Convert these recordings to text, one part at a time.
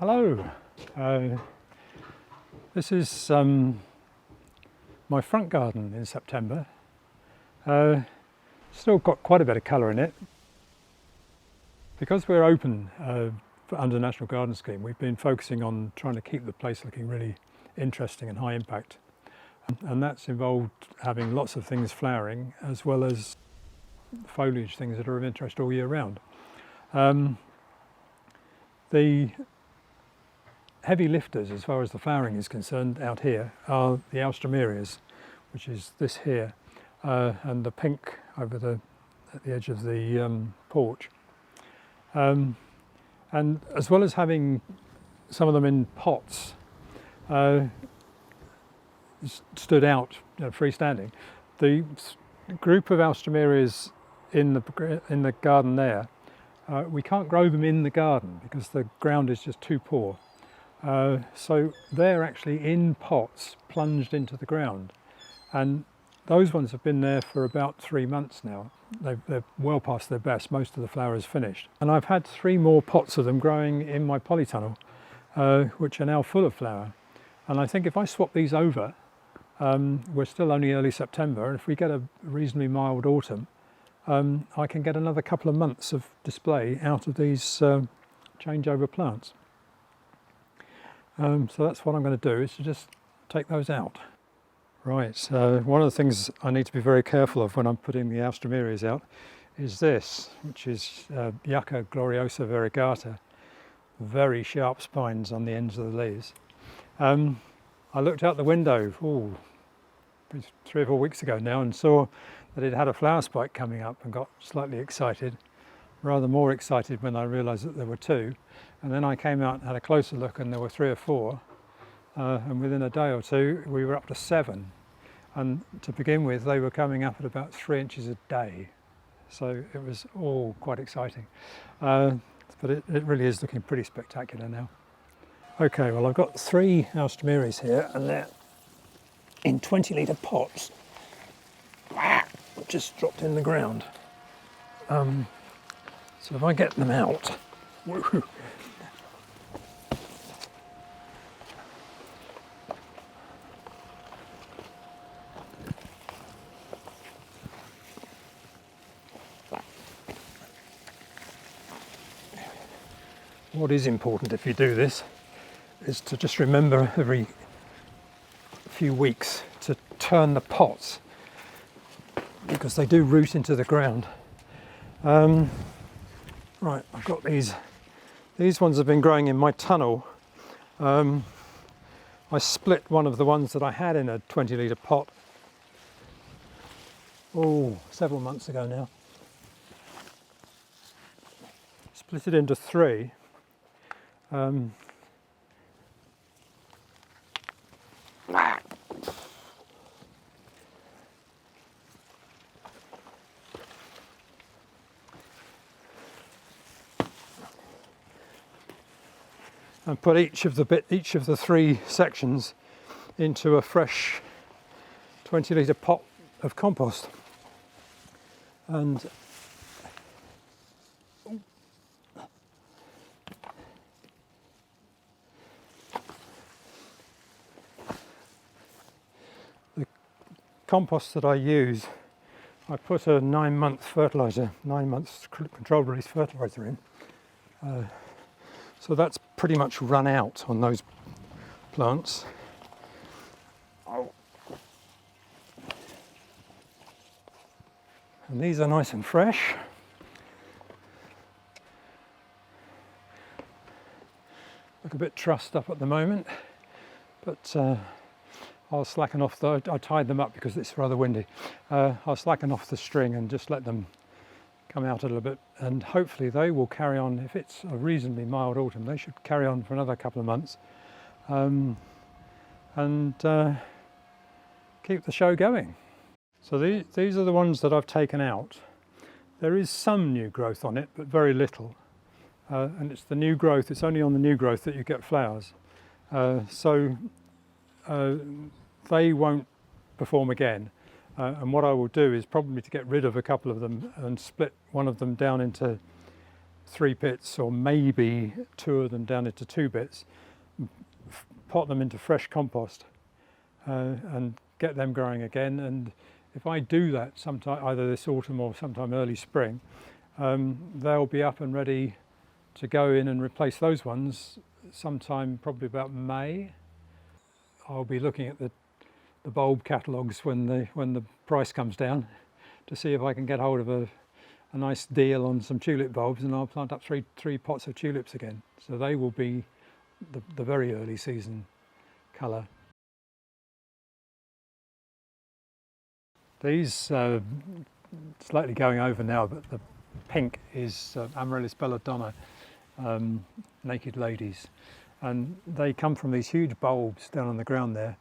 Hello, this is my front garden in September. Still got quite a bit of colour in it. Because we're open under National Garden Scheme, we've been focusing on trying to keep the place looking really interesting and high impact. And that's involved having lots of things flowering as well as foliage, things that are of interest all year round. The heavy lifters, as far as the flowering is concerned, out here are the Alstroemerias, which is this here, and the pink over at the edge of the porch. And as well as having some of them in pots, stood out, freestanding, the group of Alstroemerias in the garden there, we can't grow them in the garden because the ground is just too poor. So they're actually in pots plunged into the ground, and those ones have been there for about 3 months now. They're well past their best. Most of the flowers finished, and I've had 3 more pots of them growing in my polytunnel, which are now full of flower. And I think if I swap these over, we're still only early September, and if we get a reasonably mild autumn, I can get another couple of months of display out of these changeover plants. So that's what I'm going to do, is to just take those out. Right, so one of the things I need to be very careful of when I'm putting the Alstroemerias out is this, which is Yucca gloriosa variegata, very sharp spines on the ends of the leaves. I looked out the window 3 or 4 weeks ago now and saw that it had a flower spike coming up and got slightly excited, rather more excited when I realised that there were 2. And then I came out and had a closer look and there were 3 or 4. And within a day or 2 we were up to 7. And to begin with, they were coming up at about 3 inches a day. So it was all quite exciting. But it really is looking pretty spectacular now. Okay, well, I've got 3 Alstroemerias here, and they're in 20-litre pots. Just dropped in the ground. So if I get them out, woohoo. What is important if you do this is to just remember every few weeks to turn the pots, because they do root into the ground. Right, I've got these. These ones have been growing in my tunnel. I split one of the ones that I had in a 20-litre pot, several months ago now. Split it into 3. And put each of the 3 sections into a fresh 20-litre pot of compost. And the compost that I use, I put a 9-month fertiliser, 9 months controlled release fertiliser in. So that's pretty much run out on those plants. And these are nice and fresh. Look a bit trussed up at the moment, but I'll slacken off I tied them up because it's rather windy. I'll slacken off the string and just let them come out a little bit, and hopefully they will carry on. If it's a reasonably mild autumn, they should carry on for another couple of months, and keep the show going. So these are the ones that I've taken out. There is some new growth on it, but very little, and it's the new growth, it's only on the new growth that you get flowers. So they won't perform again. And what I will do is probably to get rid of a couple of them and split one of them down into 3 pits, or maybe 2 of them down into 2 bits, pot them into fresh compost and get them growing again. And if I do that sometime, either this autumn or sometime early spring, they'll be up and ready to go in and replace those ones sometime probably about May. I'll be looking at the bulb catalogues when the price comes down to see if I can get hold of a nice deal on some tulip bulbs, and I'll plant up three pots of tulips again. So they will be the very early season colour. These slightly going over now, but the pink is Amaryllis belladonna, naked ladies, and they come from these huge bulbs down on the ground there,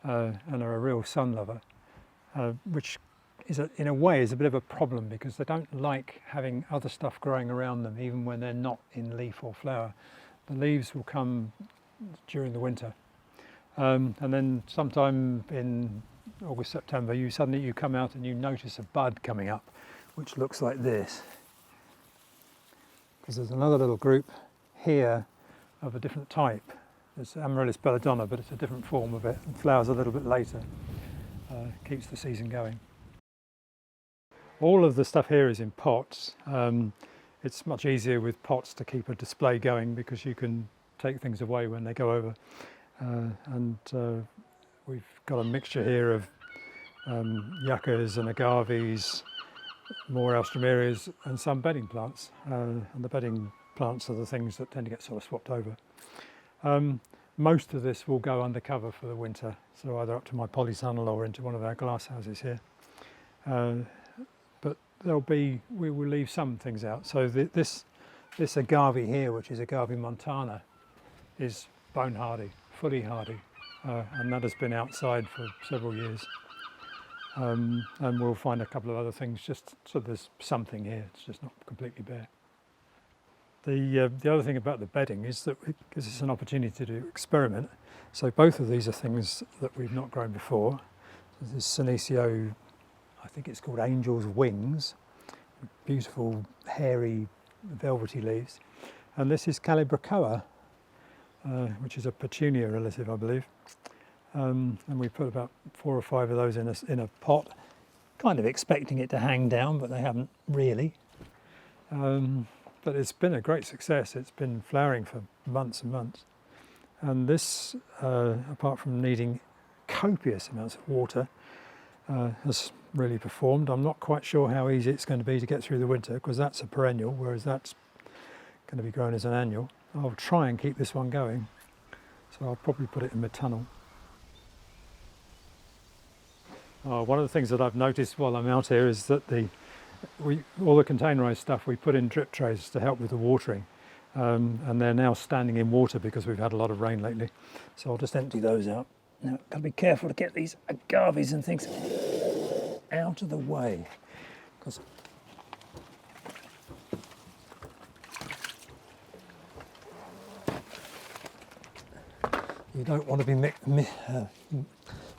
and are a real sun lover, which is in a way is a bit of a problem because they don't like having other stuff growing around them even when they're not in leaf or flower. The leaves will come during the winter, and then sometime in August, September, you come out and you notice a bud coming up which looks like this, because there's another little group here of a different type. It's Amaryllis belladonna, but it's a different form of it, and flowers a little bit later. Keeps the season going. All of the stuff here is in pots. It's much easier with pots to keep a display going because you can take things away when they go over. We've got a mixture here of yuccas and agaves, more alstroemerias, and some bedding plants. And the bedding plants are the things that tend to get sort of swapped over. Most of this will go undercover for the winter, so either up to my polytunnel or into one of our glass houses here. But we will leave some things out. So this agave here, which is Agave montana, is bone hardy, fully hardy, and that has been outside for several years. And we'll find a couple of other things, just so there's something here. It's just not completely bare. The other thing about the bedding is that it gives us an opportunity to experiment. So both of these are things that we've not grown before. This is Senecio, I think it's called Angel's Wings, beautiful hairy velvety leaves. And this is Calibrachoa, which is a petunia relative, I believe. And we put about 4 or 5 of those in a pot, kind of expecting it to hang down, but they haven't really. But it's been a great success. It's been flowering for months and months. And this, apart from needing copious amounts of water, has really performed. I'm not quite sure how easy it's going to be to get through the winter, because that's a perennial, whereas that's going to be grown as an annual. I'll try and keep this one going, so I'll probably put it in my tunnel. One of the things that I've noticed while I'm out here is that all the containerised stuff we put in drip trays to help with the watering, and they're now standing in water because we've had a lot of rain lately. So I'll just empty those out. Now, got to be careful to get these agaves and things out of the way, because you don't want to be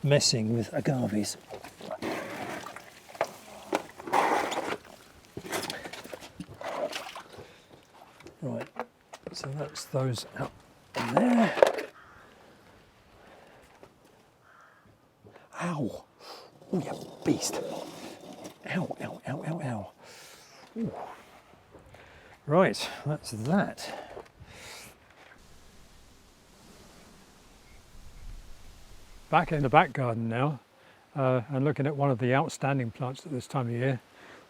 messing with agaves. Right, so that's those out in there. Ow! Oh, you beast! Ow, ow, ow, ow, ow. Ooh. Right, that's that. Back in the back garden now, and looking at one of the outstanding plants at this time of year.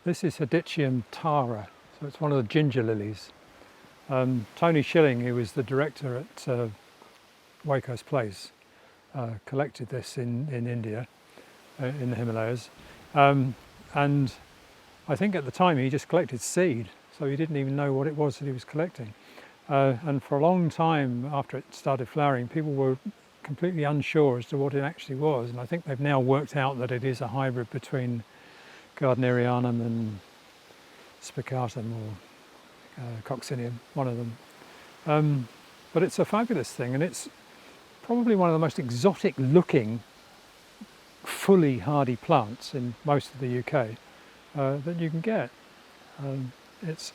This is Hedychium tara, so it's one of the ginger lilies. Tony Schilling, who was the director at Wakehurst Place, collected this in India, in the Himalayas, and I think at the time he just collected seed, so he didn't even know what it was that he was collecting. And for a long time after it started flowering, people were completely unsure as to what it actually was, and I think they've now worked out that it is a hybrid between Gardnerianum and Spicatum, or Coccinea, one of them. But it's a fabulous thing, and it's probably one of the most exotic looking fully hardy plants in most of the UK that you can get. It's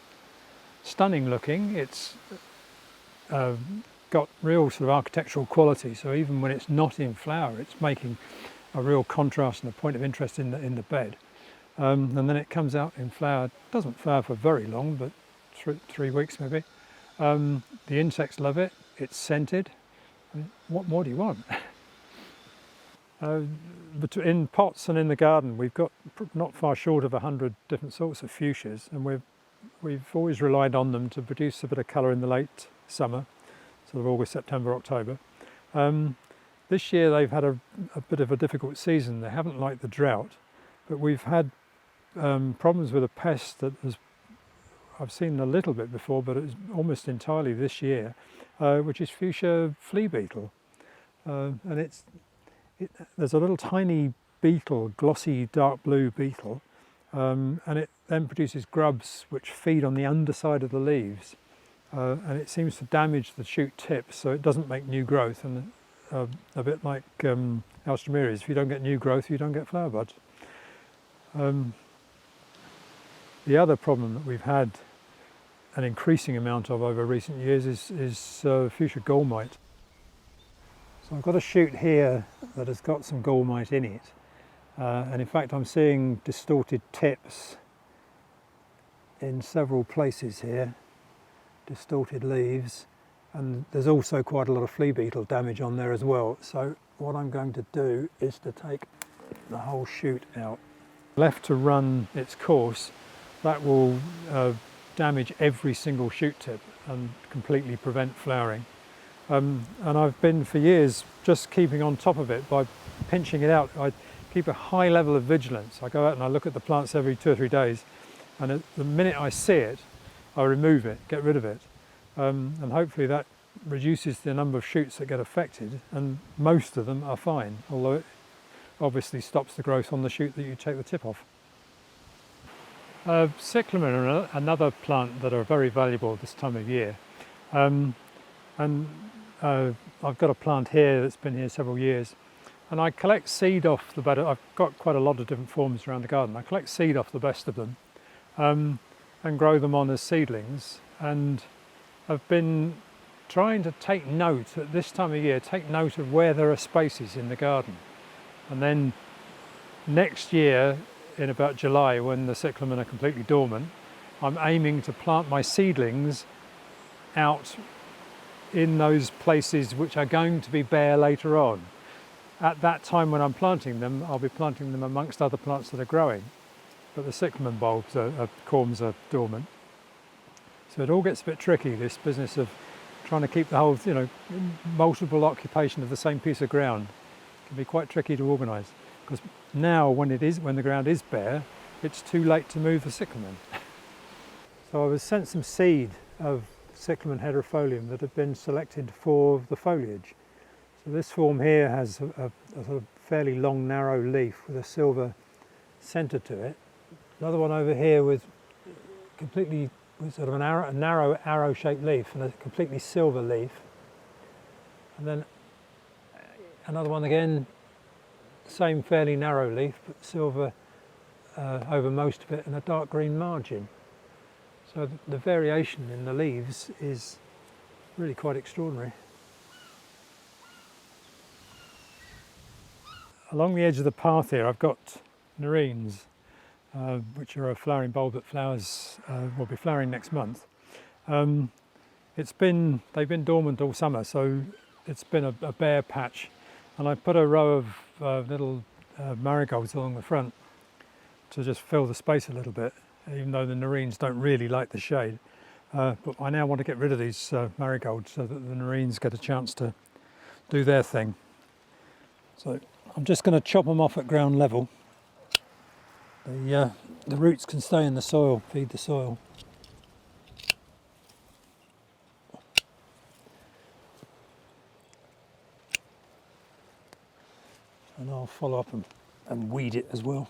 stunning looking. It's got real sort of architectural quality, so even when it's not in flower, it's making a real contrast and a point of interest in the bed. And then it comes out in flower. It doesn't flower for very long, but 3 weeks maybe. The insects love it. It's scented. I mean, what more do you want? In pots and in the garden, we've got not far short of 100 different sorts of fuchsias, and we've always relied on them to produce a bit of colour in the late summer, sort of August, September, October. This year they've had a bit of a difficult season. They haven't liked the drought, but we've had problems with a pest that I've seen a little bit before, but it's almost entirely this year, which is fuchsia flea beetle. And there's a little tiny beetle, glossy dark blue beetle, and it then produces grubs which feed on the underside of the leaves, and it seems to damage the shoot tips, so it doesn't make new growth. And a bit like Alstroemeres, if you don't get new growth, you don't get flower buds. The other problem that we've had an increasing amount of over recent years is fuchsia gall mite. So I've got a shoot here that has got some gall mite in it, and in fact I'm seeing distorted tips in several places here, distorted leaves, and there's also quite a lot of flea beetle damage on there as well. So what I'm going to do is to take the whole shoot out. Left to run its course, that will damage every single shoot tip and completely prevent flowering. And I've been for years just keeping on top of it by pinching it out. I keep a high level of vigilance. I go out and I look at the plants every 2 or 3 days, and at the minute I see it, I remove it, get rid of it. And hopefully that reduces the number of shoots that get affected, and most of them are fine, although it obviously stops the growth on the shoot that you take the tip off. Cyclamen are another plant that are very valuable this time of year. I've got a plant here that's been here several years, and I collect seed off the better. I've got quite a lot of different forms around the garden. I collect seed off the best of them and grow them on as seedlings, and I've been trying to take note at this time of year, take note of where there are spaces in the garden. And then next year, in about July, when the cyclamen are completely dormant, I'm aiming to plant my seedlings out in those places which are going to be bare later on. At that time when I'm planting them, I'll be planting them amongst other plants that are growing, but the cyclamen bulbs, corms are dormant. So it all gets a bit tricky, this business of trying to keep the whole, multiple occupation of the same piece of ground. It can be quite tricky to organise, because now when the ground is bare, it's too late to move the cyclamen. So I was sent some seed of cyclamen hedropholium that had been selected for the foliage. So this form here has a sort of fairly long, narrow leaf with a silver centre to it. Another one over here with sort of a narrow arrow-shaped leaf and a completely silver leaf. And then another one again, same fairly narrow leaf, but silver over most of it and a dark green margin. So the variation in the leaves is really quite extraordinary. Along the edge of the path here I've got nerines, which are a flowering bulb that flowers, will be flowering next month. They've been dormant all summer, so it's been a bare patch, and I put a row of little marigolds along the front to just fill the space a little bit, even though the nerines don't really like the shade. But I now want to get rid of these marigolds so that the nerines get a chance to do their thing. So I'm just going to chop them off at ground level. The roots can stay in the soil, feed the soil. And I'll follow up and weed it as well.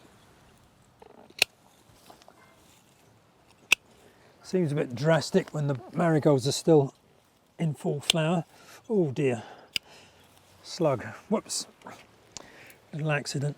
Seems a bit drastic when the marigolds are still in full flower. Oh dear, slug, whoops, little accident.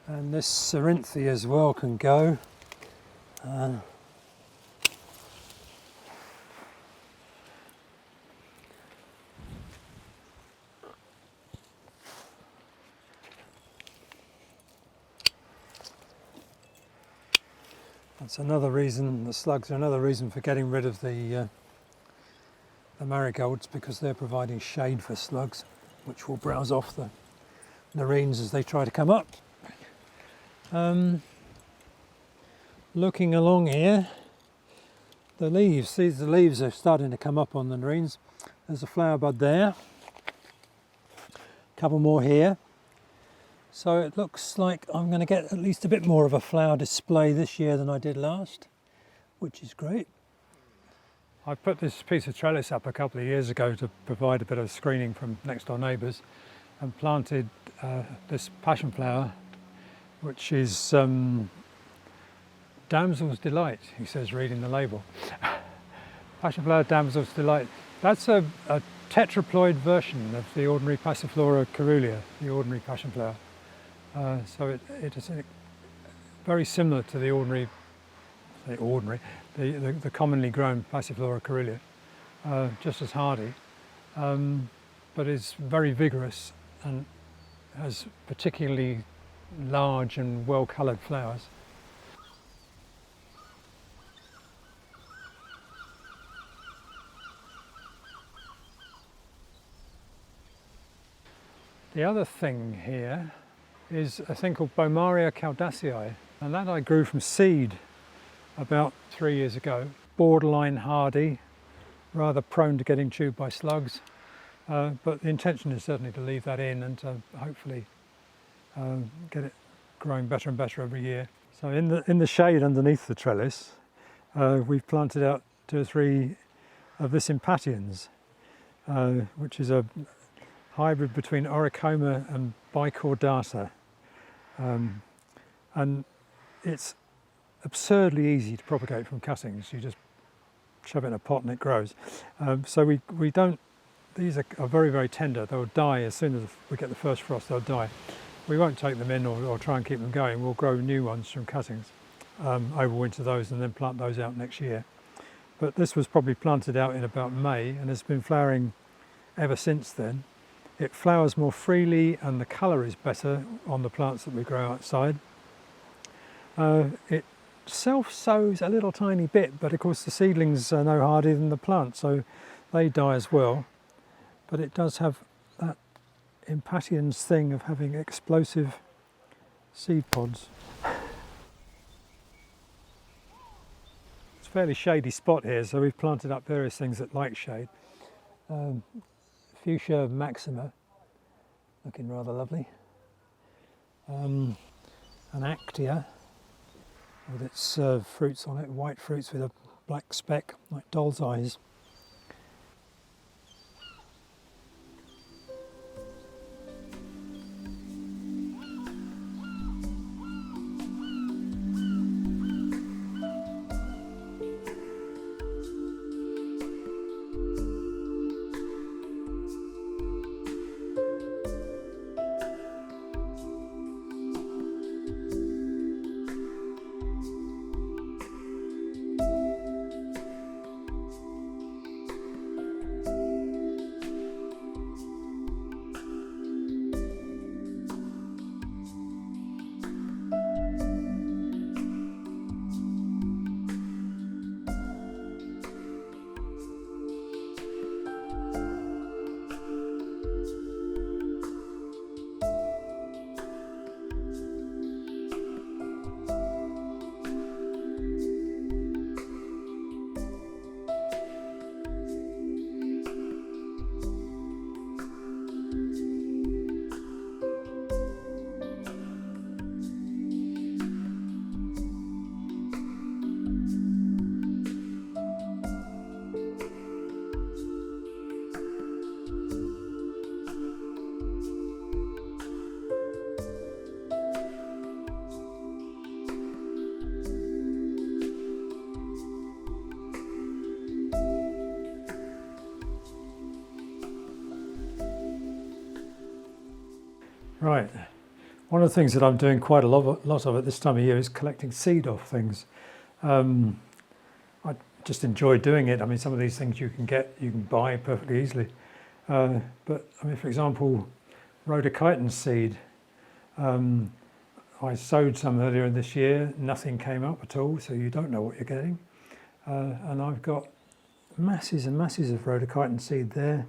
And this Cerinthy as well can go. That's another reason, the slugs are another reason for getting rid of the marigolds, because they're providing shade for slugs, which will browse off the nerines as they try to come up. Looking along here, the leaves, the leaves are starting to come up on the nerines. There's a flower bud there, a couple more here. So it looks like I'm going to get at least a bit more of a flower display this year than I did last, which is great. I put this piece of trellis up a couple of years ago to provide a bit of screening from next door neighbours, and planted this passion flower, which is Damsel's Delight, he says, reading the label. Passion flower, Damsel's Delight. That's a tetraploid version of the ordinary Passiflora caerulea, the ordinary passion flower. So it is very similar to the ordinary, the commonly grown Passiflora caerulea, just as hardy, but is very vigorous and has particularly large and well-coloured flowers. The other thing here is a thing called Bomaria caudaceae, and that I grew from seed about 3 years ago. Borderline hardy, rather prone to getting chewed by slugs, but the intention is certainly to leave that in and to hopefully get it growing better and better every year. So in the shade underneath the trellis, we've planted out 2 or 3 of this Impatiens, which is a hybrid between Oricoma and Bicordata. And it's absurdly easy to propagate from cuttings. You just shove it in a pot and it grows. So we don't, these are very, very tender. They'll die as soon as we get the first frost, they'll die. We won't take them in or try and keep them going. We'll grow new ones from cuttings, overwinter those and then plant those out next year. But this was probably planted out in about May and has been flowering ever since then. It flowers more freely and the colour is better on the plants that we grow outside. It self-sows a little tiny bit, but of course the seedlings are no hardier than the plant, so they die as well. But it does have that Impatiens thing of having explosive seed pods. It's a fairly shady spot here, so we've planted up various things that like shade. Fuchsia maxima, looking rather lovely. An Actia with its fruits on it, white fruits with a black speck like doll's eyes. Right, One of the things that I'm doing quite a lot of at this time of year is collecting seed off things. I just enjoy doing it. I mean, some of these things you can buy perfectly easily. But I mean, for example, rhodochyton seed. I sowed some earlier this year, nothing came up at all, so you don't know what you're getting. And I've got masses and masses of rhodochyton seed there.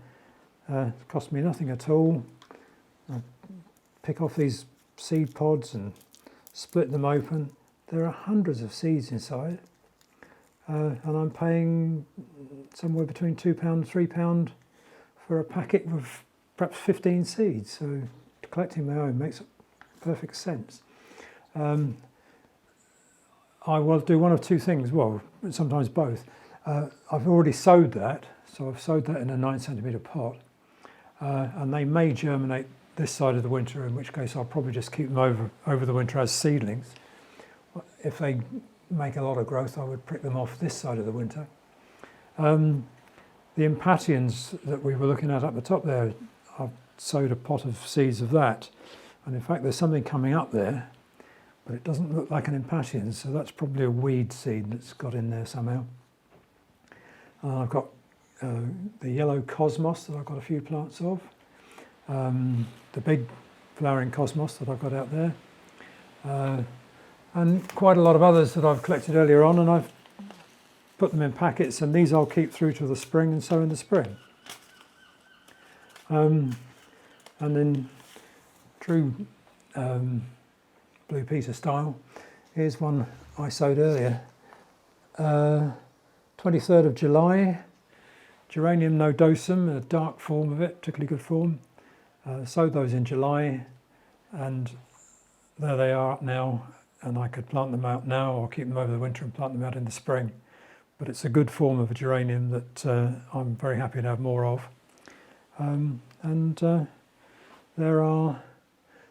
It cost me nothing at all. I pick off these seed pods and split them open. There are hundreds of seeds inside, and I'm paying somewhere between £2 and £3 for a packet of perhaps 15 seeds. So collecting my own makes perfect sense. I will do one of two things, well, sometimes both. I've already sowed that, so I've sowed that in a 9cm pot, and they may germinate this side of the winter, in which case I'll probably just keep them over the winter as seedlings. If they make a lot of growth, I would prick them off this side of the winter. The Impatiens that we were looking at up the top there, I've sowed a pot of seeds of that, and in fact there's something coming up there, but it doesn't look like an Impatiens, so that's probably a weed seed that's got in there somehow. I've got the yellow cosmos that I've got a few plants of, the big flowering cosmos that I've got out there, and quite a lot of others that I've collected earlier on, and I've put them in packets, and these I'll keep through to the spring and sow in the spring. And then true Blue Peter style, here's one I sowed earlier. 23rd of July, Geranium nodosum, a dark form of it, particularly good form. Sowed those in July, and there they are now, and I could plant them out now or keep them over the winter and plant them out in the spring. But it's a good form of a geranium that I'm very happy to have more of.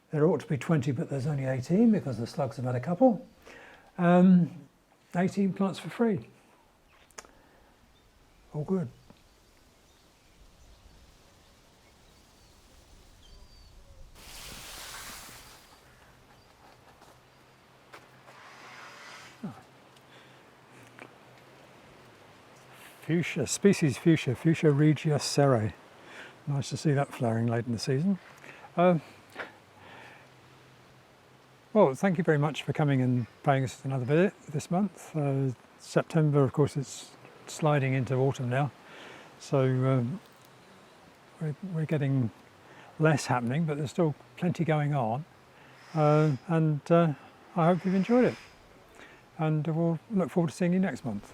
There ought to be 20, but there's only 18 because the slugs have had a couple. 18 plants for free. All good. Fuchsia, species fuchsia, Fuchsia regia serrae. Nice to see that flowering late in the season. Well, thank you very much for coming and paying us another visit this month. September, of course, it's sliding into autumn now, so we're getting less happening, but there's still plenty going on, and I hope you've enjoyed it, and we'll look forward to seeing you next month.